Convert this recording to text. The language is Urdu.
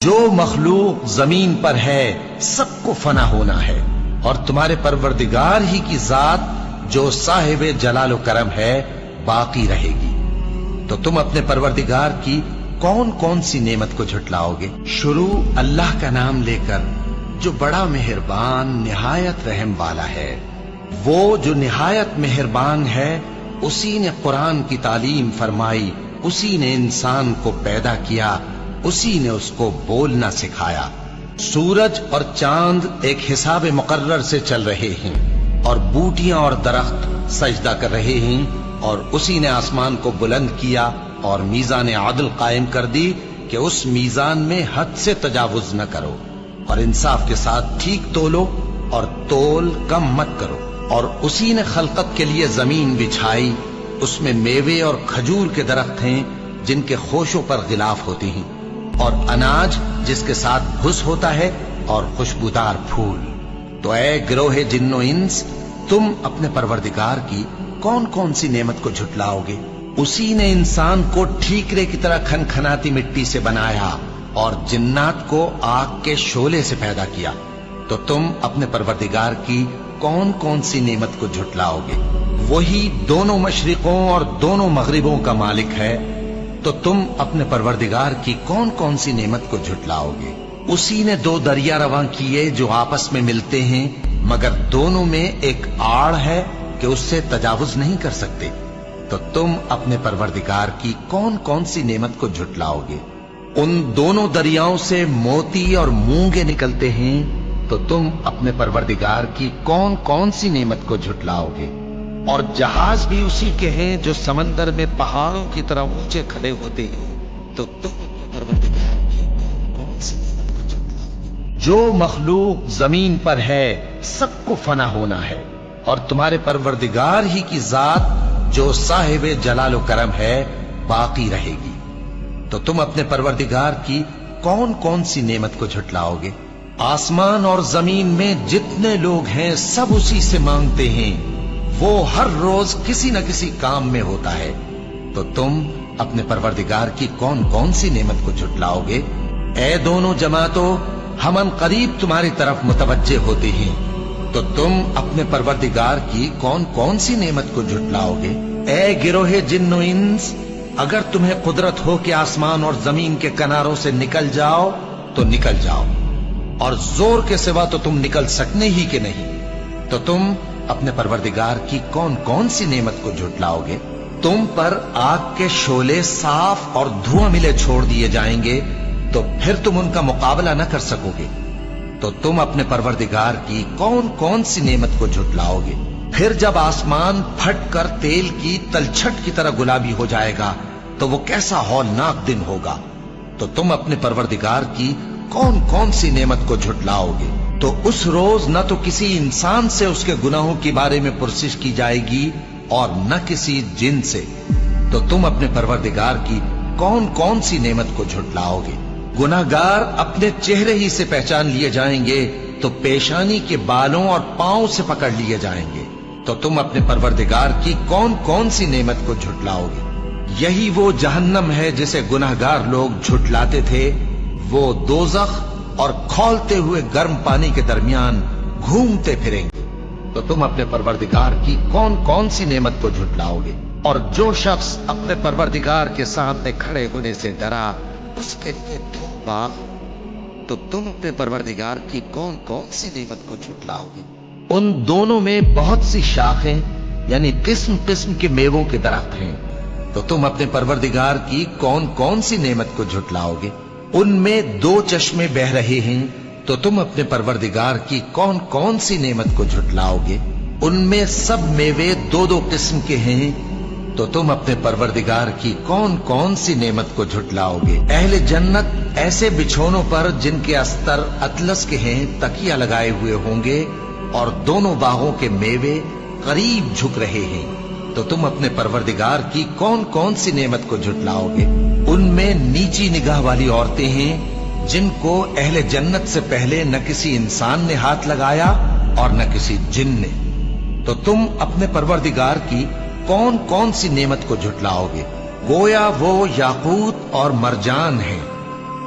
جو مخلوق زمین پر ہے سب کو فنا ہونا ہے، اور تمہارے پروردگار ہی کی ذات جو صاحب جلال و کرم ہے باقی رہے گی۔ تو تم اپنے پروردگار کی کون کون سی نعمت کو جھٹلاؤ گے؟ شروع اللہ کا نام لے کر جو بڑا مہربان نہایت رحم والا ہے۔ وہ جو نہایت مہربان ہے، اسی نے قرآن کی تعلیم فرمائی، اسی نے انسان کو پیدا کیا، اسی نے اس کو بولنا سکھایا۔ سورج اور چاند ایک حساب مقرر سے چل رہے ہیں، اور بوٹیاں اور درخت سجدہ کر رہے ہیں، اور اسی نے آسمان کو بلند کیا اور میزان عدل قائم کر دی کہ اس میزان میں حد سے تجاوز نہ کرو، اور انصاف کے ساتھ ٹھیک تولو اور تول کم مت کرو۔ اور اسی نے خلقت کے لیے زمین بچھائی، اس میں میوے اور کھجور کے درخت ہیں جن کے خوشوں پر غلاف ہوتے ہیں، اور اناج جس کے ساتھ بھس ہوتا ہے، اور خوشبودار پھول۔ تو اے گروہ جن و انس، تم اپنے پروردگار کی کون کون سی نعمت کو جھٹلاؤ گے؟ اسی نے انسان کو ٹھیکرے کی طرح کھنکھناتی مٹی سے بنایا، اور جنات کو آگ کے شعلے سے پیدا کیا۔ تو تم اپنے پروردگار کی کون کون سی نعمت کو جھٹلاؤ گے؟ وہی دونوں مشرقوں اور دونوں مغربوں کا مالک ہے، تو تم اپنے پروردگار کی کون کون سی نعمت کو جھٹلاؤ گے؟ اسی نے دو دریا رواں کیے جو آپس میں ملتے ہیں، مگر دونوں میں ایک آڑ ہے کہ اس سے تجاوز نہیں کر سکتے۔ تو تم اپنے پروردگار کی کون کون سی نعمت کو جھٹلاؤ گے؟ ان دونوں دریاؤں سے موتی اور مونگے نکلتے ہیں، تو تم اپنے پروردگار کی کون کون سی نعمت کو جھٹلاؤ گے؟ اور جہاز بھی اسی کے ہیں جو سمندر میں پہاڑوں کی طرح اونچے کھڑے ہوتے ہیں، تو تم اپنے پروردگار کی کون سی نعمت کو جھٹلاؤ گے؟ جو مخلوق زمین پر ہے سب کو فنا ہونا ہے، اور تمہارے پروردگار ہی کی ذات جو صاحب جلال و کرم ہے باقی رہے گی۔ تو تم اپنے پروردگار کی کون کون سی نعمت کو جھٹلاؤ گے؟ آسمان اور زمین میں جتنے لوگ ہیں سب اسی سے مانگتے ہیں، وہ ہر روز کسی نہ کسی کام میں ہوتا ہے۔ تو تم اپنے پروردگار کی کون کون سی نعمت کو جھٹلاؤ گے؟ اے دونوں جماعتوں، ہم ان قریب تمہاری طرف متوجہ ہوتے ہیں، تو تم اپنے پروردگار کی کون کون سی نعمت کو جھٹلاؤ گے؟ اے گروہ جن و انس، اگر تمہیں قدرت ہو کہ آسمان اور زمین کے کناروں سے نکل جاؤ تو نکل جاؤ، اور زور کے سوا تو تم نکل سکنے ہی کہ نہیں، تو تم اپنے پروردگار کی کون کون سی نعمت کو جھٹلاؤ گے؟ تم پر آگ کے شعلے صاف اور دھواں ملے چھوڑ دیے جائیں گے، تو پھر تم ان کا مقابلہ نہ کر سکو گے۔ تو تم اپنے پروردگار کی کون کون سی نعمت کو جھٹلاؤ گے؟ پھر جب آسمان پھٹ کر تیل کی تلچھٹ کی طرح گلابی ہو جائے گا تو وہ کیسا ہولناک دن ہوگا۔ تو تم اپنے پروردگار کی کون کون سی نعمت کو جھٹلاؤ گے؟ تو اس روز نہ تو کسی انسان سے اس کے گناہوں کے بارے میں پرسش کی جائے گی، اور نہ کسی جن سے۔ تو تم اپنے پروردگار کی کون کون سی نعمت کو جھٹلاؤ گے؟ گناہگار اپنے چہرے ہی سے پہچان لیے جائیں گے، تو پیشانی کے بالوں اور پاؤں سے پکڑ لیے جائیں گے۔ تو تم اپنے پروردگار کی کون کون سی نعمت کو جھٹلاؤ گے؟ یہی وہ جہنم ہے جسے گناہگار لوگ جھٹلاتے تھے، وہ دوزخ اور کھولتے ہوئے گرم پانی کے درمیان گھومتے پھریں گے۔ تو تم اپنے پروردگار کی کون کون سی نعمت کو جھٹلاؤ گے؟ اور جو شخص اپنے پروردگار کے سامنے کھڑے ہونے سے ڈرا، اس کے لیے توبہ۔ تو تم اپنے پروردگار کی کون کون سی نعمت کو جھٹلاؤ گے؟ ان دونوں میں بہت سی شاخیں یعنی قسم قسم کے میووں کے درخت ہیں، تو تم اپنے پروردگار کی کون کون سی نعمت کو جھٹلاؤ گے؟ ان میں دو چشمے بہ رہے ہیں، تو تم اپنے پروردگار کی کون کون سی نعمت کو جھٹلاؤ گے؟ ان میں سب میوے دو دو قسم کے ہیں، تو تم اپنے پروردگار کی کون کون سی نعمت کو جھٹلاؤ گے؟ اہل جنت ایسے بچھونوں پر جن کے استر اطلس کے ہیں تکیہ لگائے ہوئے ہوں گے، اور دونوں باغوں کے میوے قریب جھک رہے ہیں، تو تم اپنے پروردگار کی کون کون سی نعمت کو جھٹلاؤ گے؟ ان میں نیچی نگاہ والی عورتیں ہیں جن کو اہل جنت سے پہلے نہ کسی انسان نے ہاتھ لگایا اور نہ کسی جن نے۔ تو تم اپنے پروردگار کی کون کون سی نعمت کو جھٹلاؤ گے؟ گویا وہ یاقوت اور مرجان ہیں،